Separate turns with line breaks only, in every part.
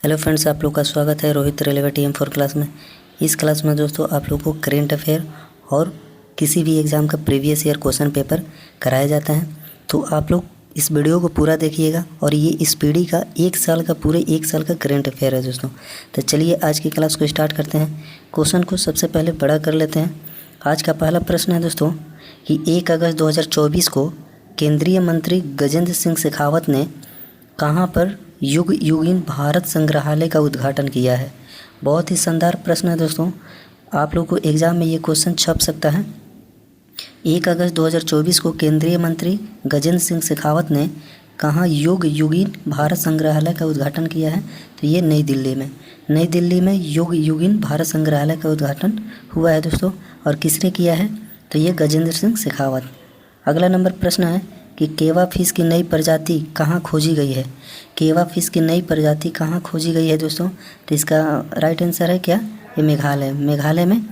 Hello friends, आप लोग का स्वागत है रोहित रेलवे TM4 क्लास में। इस क्लास में दोस्तों आप लोग को करेंट अफेयर और किसी भी एग्ज़ाम का प्रीवियस ईयर क्वेश्चन पेपर कराया जाता है। तो आप लोग इस वीडियो को पूरा देखिएगा और ये इस पीढ़ी का पूरे एक साल का करेंट अफेयर है दोस्तों। तो चलिए आज की क्लास को स्टार्ट करते हैं। क्वेश्चन को सबसे पहले बड़ा कर लेते हैं। आज का पहला प्रश्न है दोस्तों कि 1 अगस्त 2024 को केंद्रीय मंत्री गजेंद्र सिंह शेखावत ने कहाँ पर युग युगीन भारत संग्रहालय का उद्घाटन किया है। बहुत ही शानदार प्रश्न है दोस्तों, आप लोग को एग्ज़ाम में ये क्वेश्चन छप सकता है। 1 अगस्त 2024 को केंद्रीय मंत्री गजेंद्र सिंह शेखावत ने कहाँ युग युगीन भारत संग्रहालय का उद्घाटन किया है, तो ये नई दिल्ली में युग युगीन भारत संग्रहालय का उद्घाटन हुआ है दोस्तों। और किसने किया है, तो ये गजेंद्र सिंह शेखावत। अगला नंबर प्रश्न है कि केवा फिश की नई प्रजाति कहाँ खोजी गई है। केवा फिश की नई प्रजाति कहाँ खोजी गई है दोस्तों, तो इसका राइट आंसर है क्या, ये मेघालय में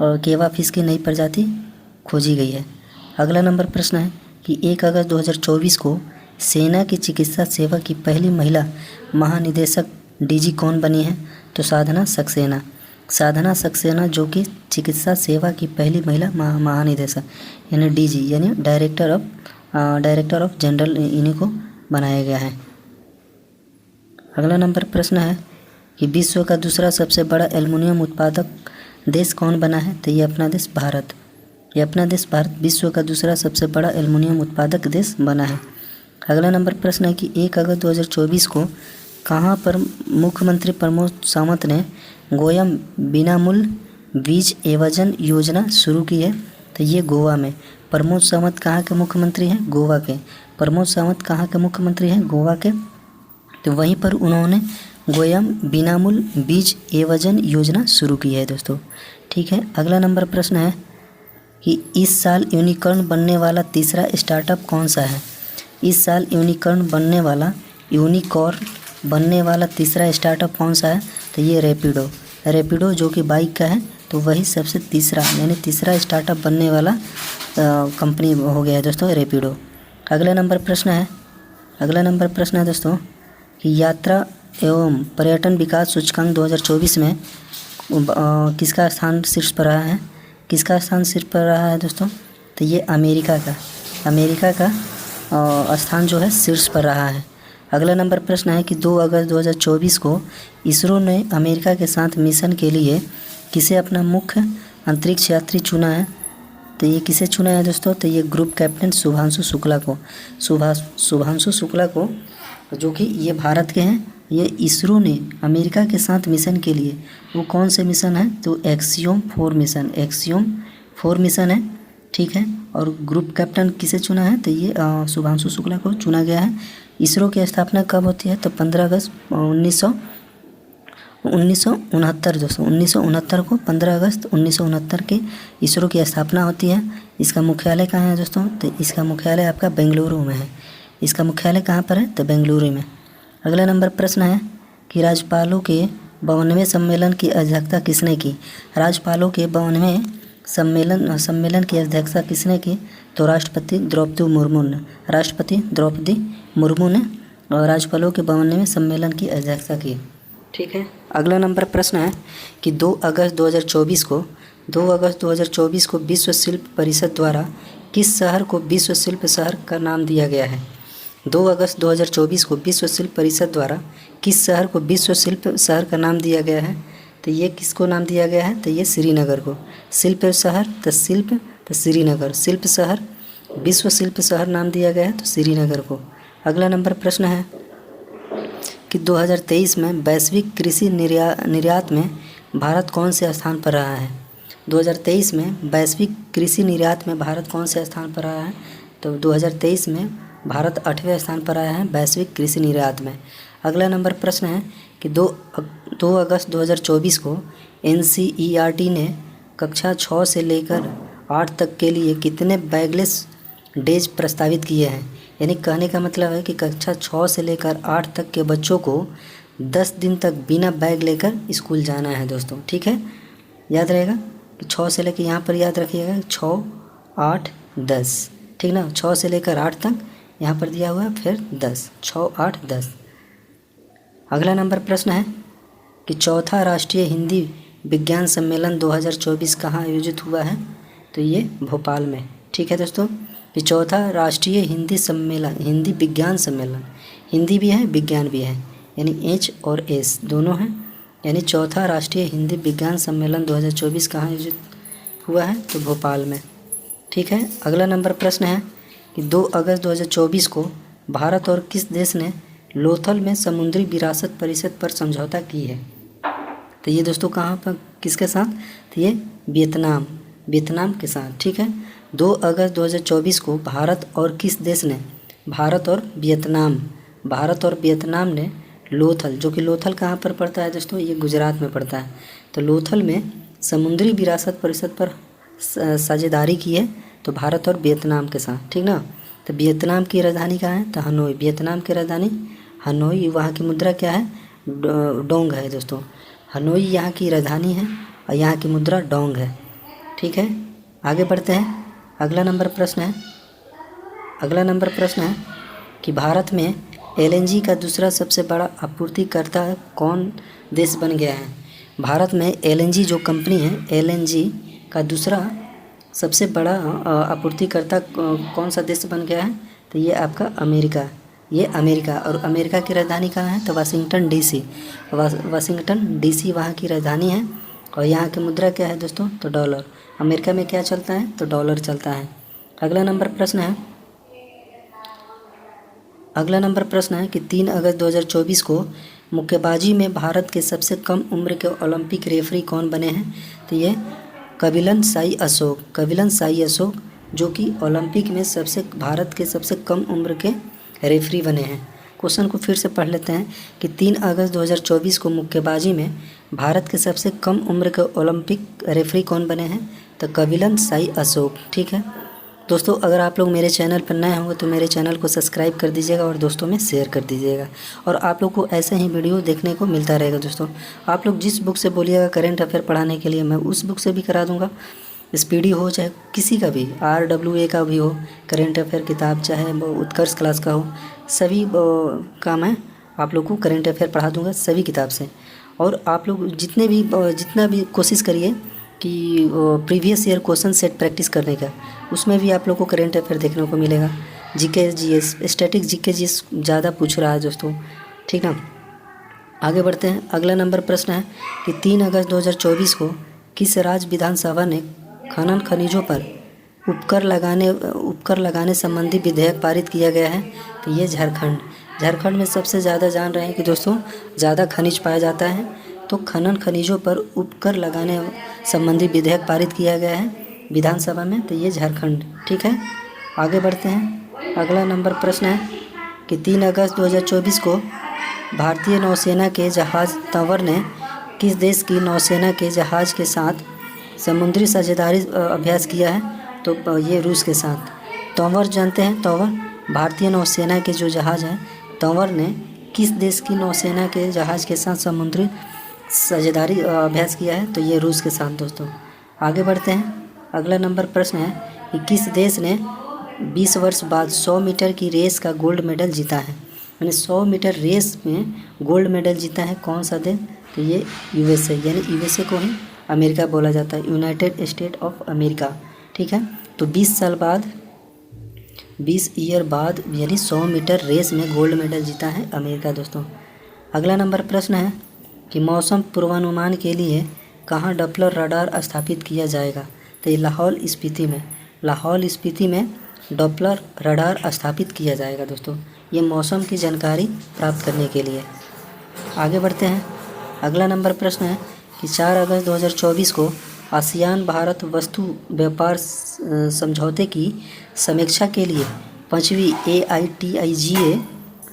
और केवा फिश की नई प्रजाति खोजी गई है। अगला नंबर प्रश्न है कि 1 अगस्त 2024 को सेना की चिकित्सा सेवा की पहली महिला महानिदेशक DG कौन बनी है, तो साधना सक्सेना जो कि चिकित्सा सेवा की पहली महिला महानिदेशक यानी DG यानी डायरेक्टर ऑफ जनरल इन्हीं को बनाया गया है। अगला नंबर प्रश्न है कि विश्व का दूसरा सबसे बड़ा एल्युमिनियम उत्पादक देश कौन बना है, तो ये अपना देश भारत विश्व का दूसरा सबसे बड़ा एल्युमिनियम उत्पादक देश बना है। अगला नंबर प्रश्न है कि 1 अगस्त 2024 को कहाँ पर मुख्यमंत्री प्रमोद सावंत ने गोयम बिनामूल्य बीज एवजन योजना शुरू की है, तो ये गोवा में। प्रमोद सावंत कहाँ के मुख्यमंत्री हैं, गोवा के। गोवा के, तो वहीं पर उन्होंने गोयम बिनामूल्य बीज एवजन योजना शुरू की है दोस्तों। ठीक है, अगला नंबर प्रश्न है कि इस साल यूनिकॉर्न बनने वाला तीसरा स्टार्टअप कौन सा है। इस साल यूनिकॉर्न बनने वाला तीसरा स्टार्टअप कौन सा है, तो ये रैपिडो जो कि बाइक का है, तो वही सबसे तीसरा स्टार्टअप बनने वाला कंपनी हो गया है दोस्तों, रैपिडो। अगला नंबर प्रश्न है दोस्तों कि यात्रा एवं पर्यटन विकास सूचकांक 2024 में किसका स्थान शीर्ष पर रहा है दोस्तों, तो ये अमेरिका का स्थान जो है शीर्ष पर रहा है। अगला नंबर प्रश्न है कि 2 अगस्त 2024 को इसरो ने अमेरिका के साथ मिशन के लिए किसे अपना मुख्य अंतरिक्ष यात्री चुना है, तो ये किसे चुना है दोस्तों, तो ये ग्रुप कैप्टन शुभांशु शुक्ला को जो कि ये भारत के हैं। ये इसरो ने अमेरिका के साथ मिशन के लिए, वो कौन से मिशन है, तो एक्सियोम 4 मिशन है। ठीक है, और ग्रुप कैप्टन किसे चुना है, तो ये शुभांशु शुक्ला को चुना गया है। इसरो की स्थापना कब होती है, तो 15 अगस्त 1969 दोस्तों। 1969 को 15 अगस्त 1969 के इसरो की स्थापना होती है। इसका मुख्यालय कहाँ है दोस्तों, तो इसका मुख्यालय आपका बेंगलुरु में है। इसका मुख्यालय कहाँ पर है, तो बेंगलुरु में। अगला नंबर प्रश्न है कि राज्यपालों के 52वें सम्मेलन की अध्यक्षता किसने की। राज्यपालों के 52वें सम्मेलन की अध्यक्षता किसने की, तो राष्ट्रपति द्रौपदी मुर्मू ने राज्यपालों के 52वें सम्मेलन की अध्यक्षता की। ठीक है, अगला नंबर प्रश्न है कि 2 अगस्त 2024 को विश्व शिल्प परिषद द्वारा किस शहर को विश्व शिल्प शहर का नाम दिया गया है। 2 अगस्त 2024 को विश्व शिल्प परिषद द्वारा किस शहर को विश्व शिल्प शहर का नाम दिया गया है, तो ये किसको नाम दिया गया है, तो ये श्रीनगर को। शिल्प शहर तो श्रीनगर, शिल्प शहर विश्व शिल्प शहर नाम दिया गया है, तो श्रीनगर को। अगला नंबर प्रश्न है कि 2023 में वैश्विक कृषि निर्यात में भारत कौन से स्थान पर रहा है। 2023 में वैश्विक कृषि निर्यात में भारत कौन से स्थान पर रहा है, तो 2023 में भारत 8वें स्थान पर आया है वैश्विक कृषि निर्यात में। अगला नंबर प्रश्न है कि 2 अगस्त 2024 को NCERT ने कक्षा 6 से लेकर 8 तक के लिए कितने बैगलेस डेज प्रस्तावित किए हैं। यानी कहने का मतलब है कि कक्षा 6 से लेकर 8 तक के बच्चों को 10 दिन तक बिना बैग लेकर स्कूल जाना है दोस्तों। ठीक है, याद रहेगा कि 6 से लेकर यहाँ पर याद रखिएगा 6, 8, 10। ठीक ना, 6 से लेकर 8 तक यहाँ पर दिया हुआ है, फिर 10, 6, 8, 10। अगला नंबर प्रश्न है कि चौथा राष्ट्रीय हिंदी विज्ञान सम्मेलन 2024 कहाँ आयोजित हुआ है? तो ये भोपाल में। ठीक है दोस्तों, कि चौथा राष्ट्रीय हिंदी सम्मेलन, हिंदी विज्ञान सम्मेलन, हिंदी भी है विज्ञान भी है, यानी H और S दोनों हैं, यानी चौथा राष्ट्रीय हिंदी विज्ञान सम्मेलन 2024 कहाँ आयोजित हुआ है? तो भोपाल में। ठीक है, अगला नंबर प्रश्न है कि 2 अगस्त 2024 को भारत और किस देश ने लोथल में समुद्री विरासत परिषद पर समझौता की है? तो ये दोस्तों कहाँ पर, किसके साथ? तो ये वियतनाम के साथ। ठीक है, 2 अगस्त 2024 को भारत और किस देश ने, भारत और वियतनाम ने लोथल, जो कि लोथल कहाँ पर पड़ता है दोस्तों? ये गुजरात में पड़ता है। तो लोथल में समुद्री विरासत परिषद पर साझेदारी की है, तो भारत और वियतनाम के साथ। ठीक ना। तो वियतनाम की राजधानी कहाँ है? तो हनोई। वियतनाम की राजधानी हनोई। वहाँ की मुद्रा क्या है? डोंग है दोस्तों। हनोई यहाँ की राजधानी है और यहाँ की मुद्रा डोंग है। ठीक है, आगे बढ़ते हैं। अगला नंबर प्रश्न है कि भारत में LNG का दूसरा सबसे बड़ा आपूर्तिकर्ता कौन देश बन गया है? भारत में LNG जो कंपनी है, LNG का दूसरा सबसे बड़ा आपूर्तिकर्ता कौन सा देश बन गया है? तो ये आपका अमेरिका। ये अमेरिका, और अमेरिका की राजधानी कहाँ है? तो वाशिंगटन DC वहाँ की राजधानी है। और यहाँ की मुद्रा क्या है दोस्तों? तो डॉलर। अमेरिका में क्या चलता है? तो डॉलर चलता है। अगला नंबर प्रश्न है कि 3 अगस्त 2024 को मुक्केबाजी में भारत के सबसे कम उम्र के ओलंपिक रेफरी कौन बने हैं? तो ये कबिलन साई अशोक, जो कि ओलंपिक में भारत के सबसे कम उम्र के रेफरी बने हैं। क्वेश्चन को फिर से पढ़ लेते हैं कि 3 अगस्त 2024 को मुक्केबाजी में भारत के सबसे कम उम्र के ओलंपिक रेफरी कौन बने हैं? तो कबिलन साई अशोक। ठीक है दोस्तों, अगर आप लोग मेरे चैनल पर नए होंगे तो मेरे चैनल को सब्सक्राइब कर दीजिएगा और दोस्तों में शेयर कर दीजिएगा, और आप लोग को ऐसे ही वीडियो देखने को मिलता रहेगा। दोस्तों आप लोग जिस बुक से बोलिएगा करेंट अफेयर पढ़ाने के लिए, मैं उस बुक से भी करा दूँगा। स्पीडी हो चाहे किसी का भी, RWA का भी हो, करेंट अफेयर किताब चाहे उत्कर्ष क्लास का हो, सभी का मैं आप लोग को करेंट अफेयर पढ़ा दूँगा सभी किताब से। और आप लोग जितना भी कोशिश करिए कि previous year question set practice करने का, उसमें भी आप लोग को करेंट अफेयर देखने को मिलेगा। GK GS, static GK GS ज़्यादा पूछ रहा है दोस्तों। ठीक ना, आगे बढ़ते हैं। अगला नंबर प्रश्न है कि 3 अगस्त 2024 को किस राज्य विधानसभा ने खनन खनिजों पर उपकर लगाने संबंधी विधेयक पारित किया गया है? तो ये झारखंड में सबसे ज़्यादा जान रहे हैं कि दोस्तों ज़्यादा खनिज पाया जाता है, तो खनन खनिजों पर उपकर लगाने संबंधी विधेयक पारित किया गया है विधानसभा में, तो ये झारखंड। ठीक है, आगे बढ़ते हैं। अगला नंबर प्रश्न है कि 3 अगस्त 2024 को भारतीय नौसेना के जहाज़ तंवर ने किस देश की नौसेना के जहाज़ के साथ समुद्री साझेदारी अभ्यास किया है? तो ये रूस के साथ। तंवर जानते हैं, तंवर भारतीय नौसेना के जो जहाज़ हैं, तंवर ने किस देश की नौसेना के जहाज़ के साथ समुद्री साझेदारी अभ्यास किया है? तो ये रूस के साथ दोस्तों। आगे बढ़ते हैं। अगला नंबर प्रश्न है कि किस देश ने 20 वर्ष बाद 100 मीटर की रेस का गोल्ड मेडल जीता है? यानी 100 मीटर रेस में गोल्ड मेडल जीता है कौन सा देश? तो ये USA, यानी USA को ही अमेरिका बोला जाता है, यूनाइटेड स्टेट ऑफ अमेरिका। ठीक है, तो 20 ईयर बाद यानी 100 मीटर रेस में गोल्ड मेडल जीता है अमेरिका दोस्तों। अगला नंबर प्रश्न है कि मौसम पूर्वानुमान के लिए कहाँ डॉप्लर रडार स्थापित किया जाएगा? तो ये लाहौल स्पीति में डॉप्लर रडार स्थापित किया जाएगा दोस्तों, ये मौसम की जानकारी प्राप्त करने के लिए। आगे बढ़ते हैं। अगला नंबर प्रश्न है कि 4 अगस्त 2024 को आसियान भारत वस्तु व्यापार समझौते की समीक्षा के लिए 5वीं AITIGA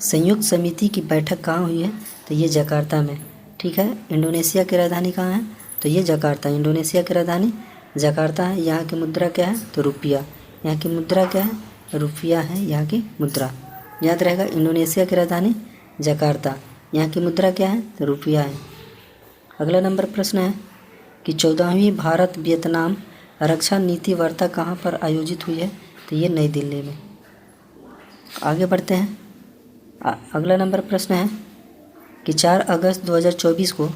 संयुक्त समिति की बैठक कहाँ हुई है? तो ये जकार्ता में। ठीक है, इंडोनेशिया की राजधानी कहाँ है? तो ये जकार्ता, इंडोनेशिया की राजधानी जकार्ता है। यहाँ की मुद्रा क्या है? तो रुपया। यहाँ की मुद्रा क्या है? रुपया है यहाँ की मुद्रा, याद रहेगा। इंडोनेशिया की राजधानी जकार्ता, यहाँ की मुद्रा क्या है? तो रुपया है। अगला नंबर प्रश्न है कि 14वीं भारत वियतनाम रक्षा नीति वार्ता कहाँ पर आयोजित हुई है? तो ये नई दिल्ली में। आगे बढ़ते हैं। अगला नंबर प्रश्न है कि 4 अगस्त 2024 को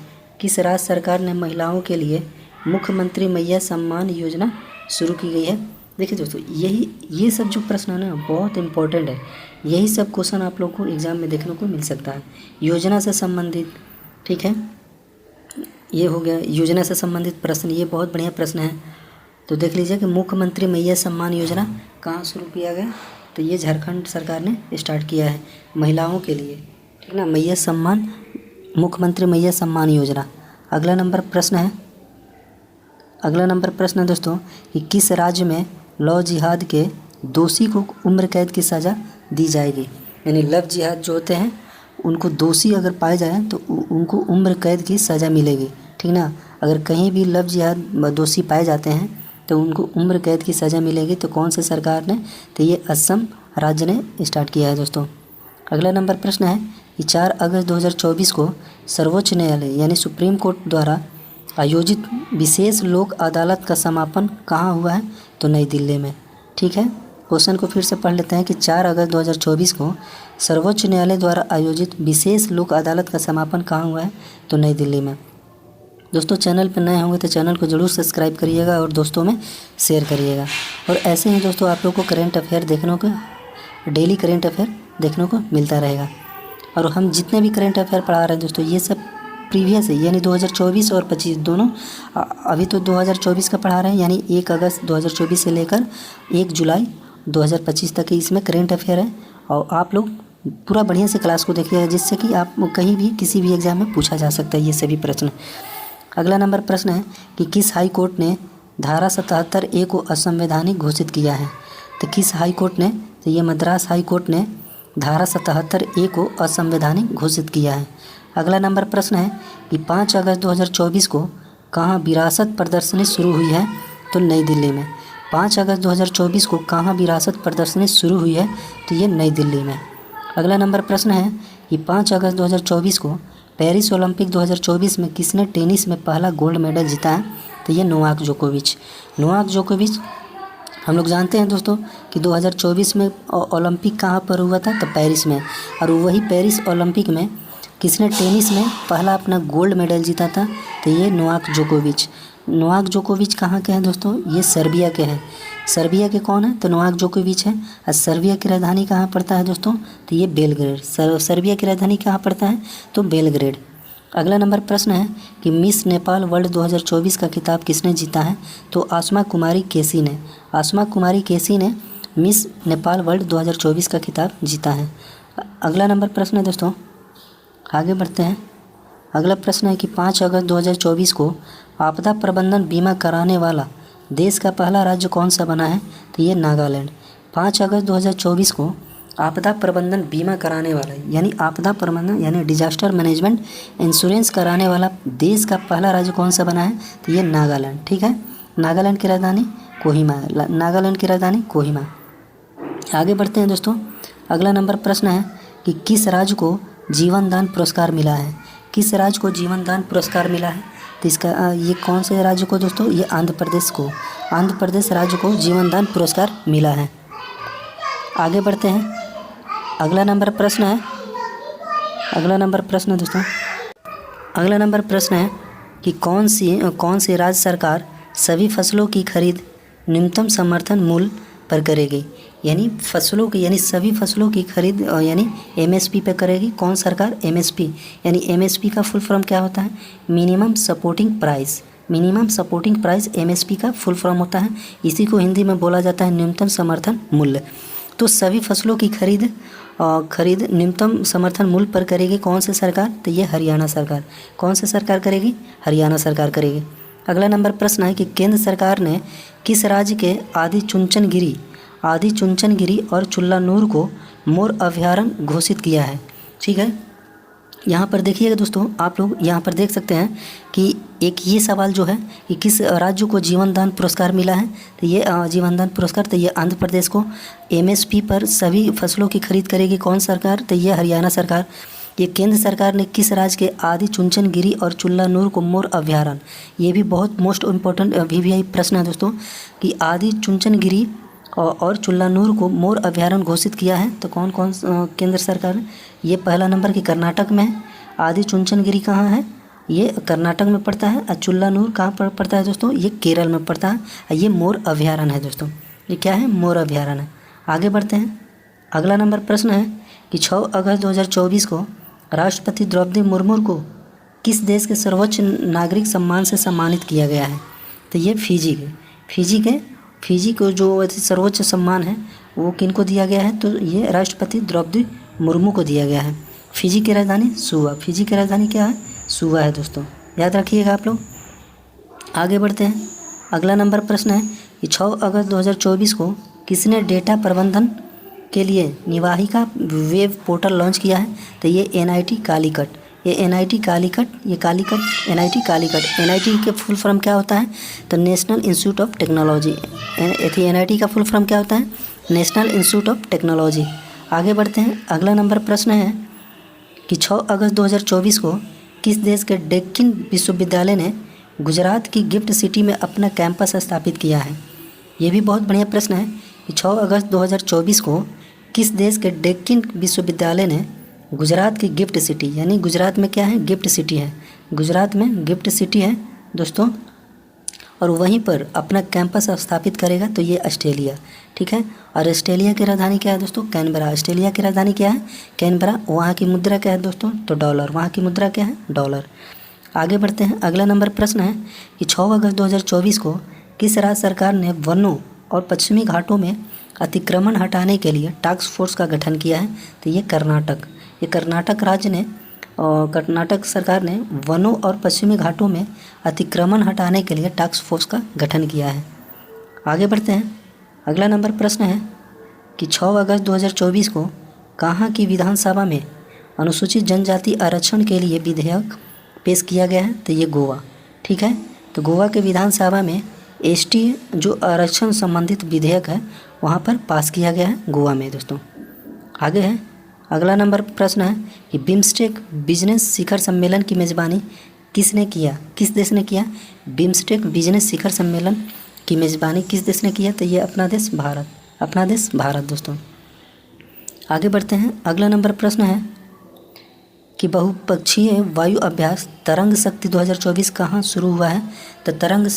किस राज्य सरकार ने महिलाओं के लिए मुख्यमंत्री मैया सम्मान योजना शुरू की गई है। देखिए दोस्तों, ये सब जो प्रश्न है ना बहुत इंपॉर्टेंट है। यही सब क्वेश्चन आप लोग को एग्जाम में देखने को मिल सकता है योजना से संबंधित। ठीक है, ये हो गया योजना से संबंधित प्रश्न, ये बहुत बढ़िया प्रश्न है। तो देख लीजिए कि मुख्यमंत्री मैया सम्मान योजना कहाँ शुरू किया गया, तो ये झारखंड सरकार ने स्टार्ट किया है महिलाओं के लिए। ठीक ना, मैया सम्मान, मुख्यमंत्री मैया सम्मान योजना। अगला नंबर प्रश्न है दोस्तों कि किस राज्य में लव जिहाद के दोषी को उम्र कैद की सज़ा दी जाएगी। यानी लव जिहाद जो होते हैं उनको दोषी अगर पाए जाए तो उनको उम्र कैद की सज़ा मिलेगी। ठीक ना, अगर कहीं भी लव जिहाद दोषी पाए जाते हैं तो उनको उम्र कैद की सज़ा मिलेगी। तो कौन से सरकार ने, तो ये असम राज्य ने स्टार्ट किया है दोस्तों। अगला नंबर प्रश्न है कि 4 अगस्त 2024 को सर्वोच्च न्यायालय यानी सुप्रीम कोर्ट द्वारा आयोजित विशेष लोक अदालत का समापन कहाँ हुआ है, तो नई दिल्ली में। ठीक है, क्वेश्चन को फिर से पढ़ लेते हैं कि 4 अगस्त 2024 को सर्वोच्च न्यायालय द्वारा आयोजित विशेष लोक अदालत का समापन कहाँ हुआ है, तो नई दिल्ली में। दोस्तों, चैनल पर नए होंगे तो चैनल को ज़रूर सब्सक्राइब करिएगा और दोस्तों में शेयर करिएगा। और ऐसे ही दोस्तों आप लोग को करेंट अफेयर देखने को, डेली करेंट अफेयर देखने को मिलता रहेगा। और हम जितने भी करेंट अफेयर पढ़ा रहे हैं दोस्तों, ये सब प्रीवियस है, यानी 2024 और 25 दोनों। अभी तो 2024 का पढ़ा रहे हैं, यानी 1 अगस्त 2024 से लेकर 1 जुलाई 2025 तक इसमें करेंट अफेयर है। और आप लोग पूरा बढ़िया से क्लास को देखिएगा, जिससे कि आप कहीं भी किसी भी एग्ज़ाम में पूछा जा सकता है ये सभी प्रश्न। अगला नंबर प्रश्न है कि किस हाई कोर्ट ने धारा 77A को असंवैधानिक घोषित किया है। तो किस हाई कोर्ट ने, तो ये मद्रास हाई कोर्ट ने धारा 77A को असंवैधानिक घोषित किया है। अगला नंबर प्रश्न है कि 5 अगस्त 2024 को कहाँ विरासत प्रदर्शनी शुरू हुई है, तो नई दिल्ली में। 5 अगस्त 2024 को कहाँ विरासत प्रदर्शनी शुरू हुई है, तो ये नई दिल्ली में। अगला नंबर प्रश्न है कि 5 अगस्त 2024 को पेरिस ओलंपिक 2024 में किसने टेनिस में पहला गोल्ड मेडल जीता है, तो ये नोवाक जोकोविच। हम लोग जानते हैं दोस्तों कि 2024 में ओलंपिक कहाँ पर हुआ था, तो पेरिस में। और वही पेरिस ओलंपिक में किसने टेनिस में पहला अपना गोल्ड मेडल जीता था, तो ये नोवाक जोकोविच कहाँ के हैं दोस्तों, ये सर्बिया के हैं। सर्बिया के कौन है, तो नोवाक जोकोविच है। और सर्बिया की राजधानी कहाँ पड़ता है दोस्तों, तो ये बेलग्रेड। सर्बिया की राजधानी कहाँ पड़ता है, तो बेलग्रेड। अगला नंबर प्रश्न है कि मिस नेपाल वर्ल्ड 2024 का खिताब किसने जीता है, तो आसमा कुमारी केसी ने मिस नेपाल वर्ल्ड 2024 का खिताब जीता है। अगला नंबर प्रश्न है दोस्तों, आगे बढ़ते हैं। अगला प्रश्न है कि 5 अगस्त 2024 को आपदा प्रबंधन बीमा कराने वाला देश का पहला राज्य कौन सा बना है, तो ये नागालैंड। 5 अगस्त 2024 को आपदा प्रबंधन बीमा कराने वाला यानी डिजास्टर मैनेजमेंट इंश्योरेंस कराने वाला देश का पहला राज्य कौन सा बना है, तो ये नागालैंड। ठीक है, नागालैंड की राजधानी कोहिमा। आगे बढ़ते हैं दोस्तों। अगला नंबर प्रश्न है कि किस राज्य को जीवन दान पुरस्कार मिला है। तो इसका ये कौन से राज्य को दोस्तों, ये आंध्र प्रदेश राज्य को जीवन दान पुरस्कार मिला है। आगे बढ़ते हैं। अगला नंबर प्रश्न है कि कौन सी राज्य सरकार सभी फसलों की खरीद न्यूनतम समर्थन मूल्य पर करेगी। यानी सभी फसलों की खरीद यानी MSP पे करेगी। कौन सरकार, MSP। यानी MSP का फुल फॉर्म क्या होता है, मिनिमम सपोर्टिंग प्राइस। MSP का फुल फॉर्म होता है। इसी को हिंदी में बोला जाता है न्यूनतम समर्थन मूल्य। तो सभी फसलों की खरीद न्यूनतम समर्थन मूल्य पर करेगी कौन सी सरकार, तो ये हरियाणा सरकार। कौन सी सरकार करेगी, हरियाणा सरकार करेगी। अगला नंबर प्रश्न है कि केंद्र सरकार ने किस राज्य के आदि चुनचनगिरी और चुल्लानूर को मोर अभयारण्य घोषित किया है। ठीक है, यहाँ पर देखिएगा दोस्तों, आप लोग यहाँ पर देख सकते हैं कि एक ये सवाल जो है कि किस राज्य को जीवन दान पुरस्कार मिला है, तो ये जीवन दान पुरस्कार, तो ये आंध्र प्रदेश को। MSP पर सभी फसलों की खरीद करेगी कौन सरकार, तो ये हरियाणा सरकार। ये केंद्र सरकार ने किस राज्य के आदि चुनचनगिरी और चुल्लानूर को मोर अभयारण्य, ये भी बहुत मोस्ट इम्पोर्टेंट VVI प्रश्न है दोस्तों कि आदि चुनचनगिरी और चुल्लानूर को मोर अभयारण्य घोषित किया है, तो कौन केंद्र सरकार ने, ये पहला नंबर की कर्नाटक में है। आदि चुनचनगिरी कहाँ है, ये कर्नाटक में पड़ता है। और चुल्लानूर कहाँ पर पड़ता है दोस्तों? ये केरल में पड़ता है। और ये मोर अभयारण्य है दोस्तों। ये क्या है? मोर अभयारण्य है। आगे बढ़ते हैं। अगला नंबर प्रश्न है कि 6 अगस्त 2024 को राष्ट्रपति द्रौपदी मुर्मू को किस देश के सर्वोच्च नागरिक सम्मान से सम्मानित किया गया है? तो ये फिजी को जो सर्वोच्च सम्मान है वो किनको दिया गया है? तो ये राष्ट्रपति द्रौपदी मुर्मू को दिया गया है। फिजी की राजधानी सुवा। फिजी की राजधानी क्या है? सुवा है दोस्तों, याद रखिएगा आप लोग। आगे बढ़ते हैं। अगला नंबर प्रश्न है कि 6 अगस्त 2024 को किसने डेटा प्रबंधन के लिए निवाहिका वेब पोर्टल लॉन्च किया है? तो ये NIT कालीकट। NIT के फुल फॉर्म क्या होता है? तो national institute of technology. NIT का फुल फॉर्म क्या होता है? National institute of technology. आगे बढ़ते हैं। अगला नंबर प्रश्न है कि 6 अगस्त 2024 को किस देश के डेक्कन विश्वविद्यालय ने गुजरात की गिफ्ट सिटी में अपना कैंपस स्थापित किया है? ये भी बहुत बढ़िया प्रश्न है कि 6 अगस्त 2024 को किस देश के डेक्कन विश्वविद्यालय ने गुजरात की गिफ्ट सिटी, यानी गुजरात में क्या है? गिफ्ट सिटी है। गुजरात में गिफ्ट सिटी है दोस्तों, और वहीं पर अपना कैंपस स्थापित करेगा। तो ये ऑस्ट्रेलिया, ठीक है। और ऑस्ट्रेलिया की राजधानी क्या है दोस्तों? कैनबरा। ऑस्ट्रेलिया की राजधानी क्या है? कैनबरा। वहाँ की मुद्रा क्या है दोस्तों? तो डॉलर। वहाँ की मुद्रा क्या है? डॉलर। आगे बढ़ते हैं। अगला नंबर प्रश्न है कि 6 अगस्त 2024 को किस राज्य सरकार ने वनों और पश्चिमी घाटों में अतिक्रमण हटाने के लिए टास्क फोर्स का गठन किया है? तो ये कर्नाटक। ये कर्नाटक राज्य ने और कर्नाटक सरकार ने वनों और पश्चिमी घाटों में अतिक्रमण हटाने के लिए टास्क फोर्स का गठन किया है। आगे बढ़ते हैं। अगला नंबर प्रश्न है कि 6 अगस्त 2024 को कहाँ की विधानसभा में अनुसूचित जनजाति आरक्षण के लिए विधेयक पेश किया गया है? तो ये गोवा, ठीक है। तो गोवा के विधानसभा में ST जो आरक्षण संबंधित विधेयक है वहाँ पर पास किया गया है गोवा में दोस्तों। आगे है। अगला नंबर प्रश्न है कि बिम्स्टेक बिजनेस शिखर सम्मेलन की मेज़बानी किसने किया? किस देश ने किया? बिम्स्टेक बिजनेस शिखर सम्मेलन की मेज़बानी किस देश ने किया? तो ये अपना देश भारत। अपना देश भारत दोस्तों। आगे बढ़ते हैं। अगला नंबर प्रश्न है कि बहुपक्षीय वायु अभ्यास तरंग शक्ति 2024 कहाँ शुरू हुआ है? तो तरंग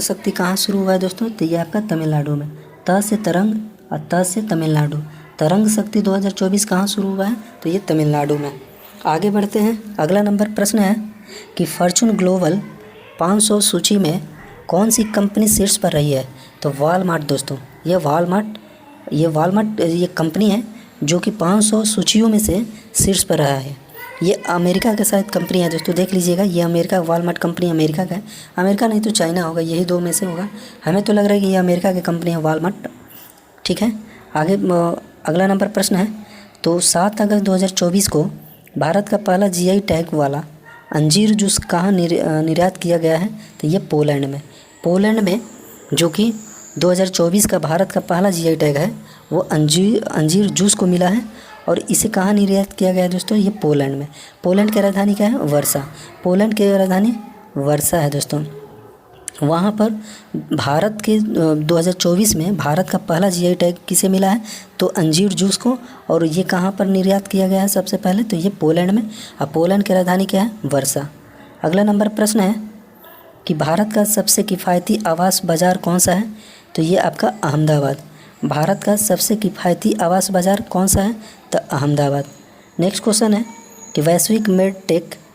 शक्ति कहाँ शुरू हुआ है दोस्तों? तो ये आपका तमिलनाडु में। त से तरंग और त से तमिलनाडु। तरंग शक्ति 2024 कहाँ शुरू हुआ है? तो ये तमिलनाडु में। आगे बढ़ते हैं। अगला नंबर प्रश्न है कि फॉर्च्यून ग्लोबल 500 सूची में कौन सी कंपनी शीर्ष पर रही है? तो वॉलमार्ट दोस्तों। ये वॉलमार्ट ये कंपनी है जो कि 500 सूचियों में से शीर्ष पर रहा है। ये अमेरिका के साथ कंपनी है दोस्तों, देख लीजिएगा। ये अमेरिका, वॉलमार्ट कंपनी अमेरिका का है। अमेरिका नहीं तो चाइना होगा, यही दो में से होगा। हमें तो लग रहा है कि ये अमेरिका की कंपनी है वॉलमार्ट, ठीक है। आगे अगला नंबर प्रश्न है तो 7 अगस्त 2024 को भारत का पहला GI टैग वाला अंजीर जूस कहाँ निर्यात किया गया है? तो ये पोलैंड में। पोलैंड में जो कि 2024 का भारत का पहला GI टैग है वो अंजीर जूस को मिला है। और इसे कहाँ निर्यात किया गया है दोस्तों? ये पोलैंड में। पोलैंड की राजधानी क्या है? वर्सा। पोलैंड की राजधानी वर्सा है दोस्तों। वहाँ पर भारत के 2024 में भारत का पहला GI टैग किसे मिला है? तो अंजीर जूस को। और ये कहाँ पर निर्यात किया गया है सबसे पहले? तो ये पोलैंड में। और पोलैंड की राजधानी क्या है? वर्सा। अगला नंबर प्रश्न है कि भारत का सबसे किफ़ायती आवास बाज़ार कौन सा है? तो ये आपका अहमदाबाद। भारत का सबसे किफ़ायती आवास बाज़ार कौन सा है? तो अहमदाबाद। नेक्स्ट क्वेश्चन है कि वैश्विक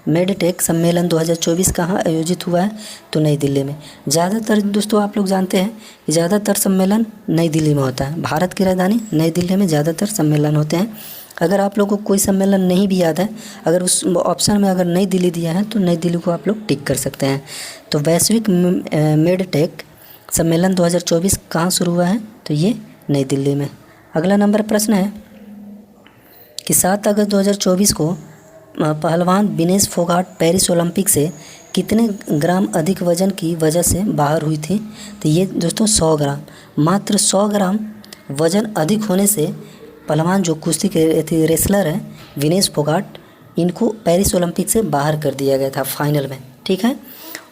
मेडटेक सम्मेलन 2024 कहाँ आयोजित हुआ है? तो नई दिल्ली में। ज़्यादातर दोस्तों आप लोग जानते हैं कि ज़्यादातर सम्मेलन नई दिल्ली में होता है। भारत की राजधानी नई दिल्ली में ज़्यादातर सम्मेलन होते हैं। अगर आप लोगों को कोई सम्मेलन नहीं भी याद है, अगर उस ऑप्शन में अगर नई दिल्ली दिया है तो नई दिल्ली को आप लोग टिक कर सकते हैं। तो वैश्विक मेडटेक सम्मेलन 2024 कहाँ शुरू हुआ है? तो ये नई दिल्ली में। अगला नंबर प्रश्न है कि 7 अगस्त 2024 को पहलवान विनेश फोगाट पेरिस ओलंपिक से कितने ग्राम अधिक वजन की वजह से बाहर हुई थी? तो ये दोस्तों 100 ग्राम। मात्र 100 ग्राम वजन अधिक होने से पहलवान जो कुश्ती के रेसलर हैं विनेश फोगाट, इनको पेरिस ओलंपिक से बाहर कर दिया गया था फाइनल में, ठीक है।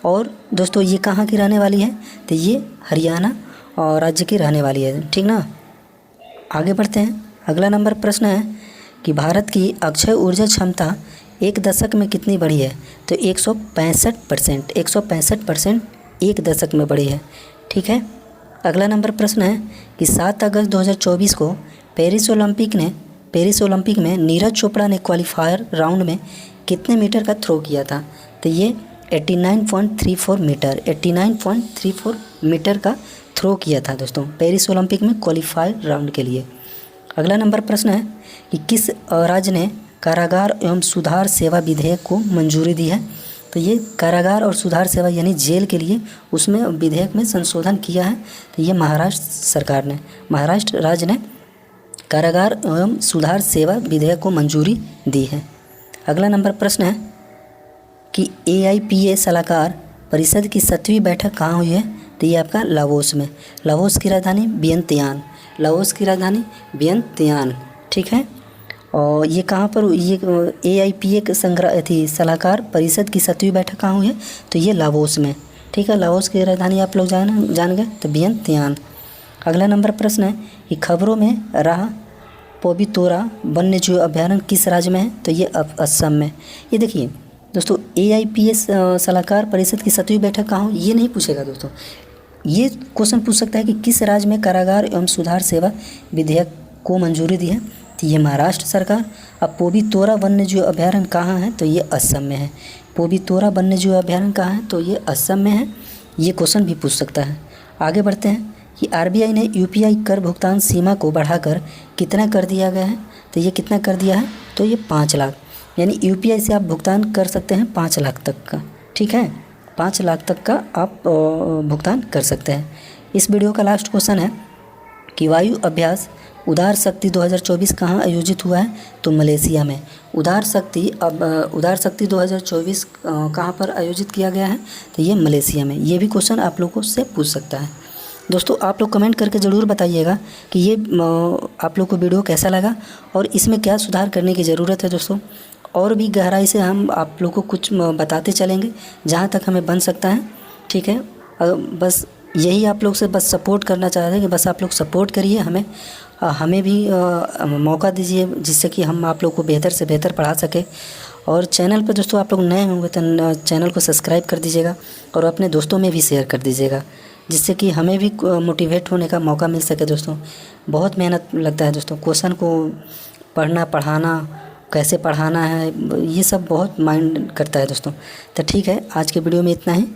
और दोस्तों ये कहाँ की रहने वाली है? तो ये हरियाणा और राज्य की रहने वाली है, ठीक ना। आगे बढ़ते हैं। अगला नंबर प्रश्न है कि भारत की अक्षय ऊर्जा क्षमता एक दशक में कितनी बढ़ी है? तो 165%, 165% एक दशक में बढ़ी है। ठीक है। अगला नंबर प्रश्न है कि 7 अगस्त 2024 को पेरिस ओलंपिक में नीरज चोपड़ा ने क्वालिफायर राउंड में कितने मीटर का थ्रो किया था? तो ये 89.34 मीटर का थ्रो किया था दोस्तों, पेरिस ओलंपिक में क्वालिफायर राउंड के लिए। अगला नंबर प्रश्न है कि किस राज्य ने कारागार एवं सुधार सेवा विधेयक को मंजूरी दी है? तो ये कारागार और सुधार सेवा यानी जेल के लिए उसमें विधेयक में संशोधन किया है। तो ये महाराष्ट्र राज्य ने कारागार एवं सुधार सेवा विधेयक को मंजूरी दी है। अगला नंबर प्रश्न है कि AIPA सलाहकार परिषद की 7वीं बैठक कहाँ हुई है? तो ये आपका लाओस में। लाओस की राजधानी वियंतियान। ठीक है। और ये कहाँ पर, ये AIPA के सलाहकार परिषद की 7वीं बैठक कहाँ हुई है? तो ये लाओस में। ठीक है। लाओस की राजधानी आप लोग जान गए, तो वियंतियान। अगला नंबर प्रश्न है कि खबरों में रहा पोबितोरा वन्यजीव अभ्यारण्य किस राज्य में है? तो ये असम में। ये देखिए दोस्तों, AIPA सलाहकार परिषद की 7वीं बैठक कहाँ हो, ये नहीं पूछेगा दोस्तों। ये क्वेश्चन पूछ सकता है कि किस राज्य में कारागार एवं सुधार सेवा विधेयक को मंजूरी दी है? तो ये महाराष्ट्र सरकार। अब पोबितोरा वन्यजीव अभ्यारण्य कहाँ है? तो ये असम में है। पोबितोरा वन्यजीव अभ्यारण्य कहाँ है? तो ये असम में है। ये क्वेश्चन भी पूछ सकता है। आगे बढ़ते हैं कि RBI ने UPI कर भुगतान सीमा को बढ़ाकर कितना कर दिया गया है? तो ये कितना कर दिया है? तो ये 5 लाख, यानी UPI से आप भुगतान कर सकते हैं 5 लाख तक का। ठीक है, 5 लाख तक का आप भुगतान कर सकते हैं। इस वीडियो का लास्ट क्वेश्चन है कि वायु अभ्यास उदार शक्ति 2024 कहाँ आयोजित हुआ है? तो मलेशिया में। उदार शक्ति 2024 कहाँ पर आयोजित किया गया है? तो ये मलेशिया में। ये भी क्वेश्चन आप लोगों से पूछ सकता है। दोस्तों आप लोग कमेंट करके ज़रूर बताइएगा कि ये आप लोग को वीडियो कैसा लगा और इसमें क्या सुधार करने की ज़रूरत है दोस्तों। और भी गहराई से हम आप लोग को कुछ बताते चलेंगे जहाँ तक हमें बन सकता है। ठीक है, बस यही आप लोग से बस सपोर्ट करना चाहते हैं कि बस आप लोग सपोर्ट करिए, हमें भी मौका दीजिए जिससे कि हम आप लोग को बेहतर से बेहतर पढ़ा सकें। और चैनल पर दोस्तों आप लोग नए होंगे तो चैनल को सब्सक्राइब कर दीजिएगा और अपने दोस्तों में भी शेयर कर दीजिएगा, जिससे कि हमें भी मोटिवेट होने का मौका मिल सके। दोस्तों बहुत मेहनत लगता है दोस्तों, क्वेश्चन को पढ़ना, पढ़ाना, कैसे पढ़ाना है, ये सब बहुत माइंड करता है दोस्तों। तो ठीक है, आज के वीडियो में इतना ही।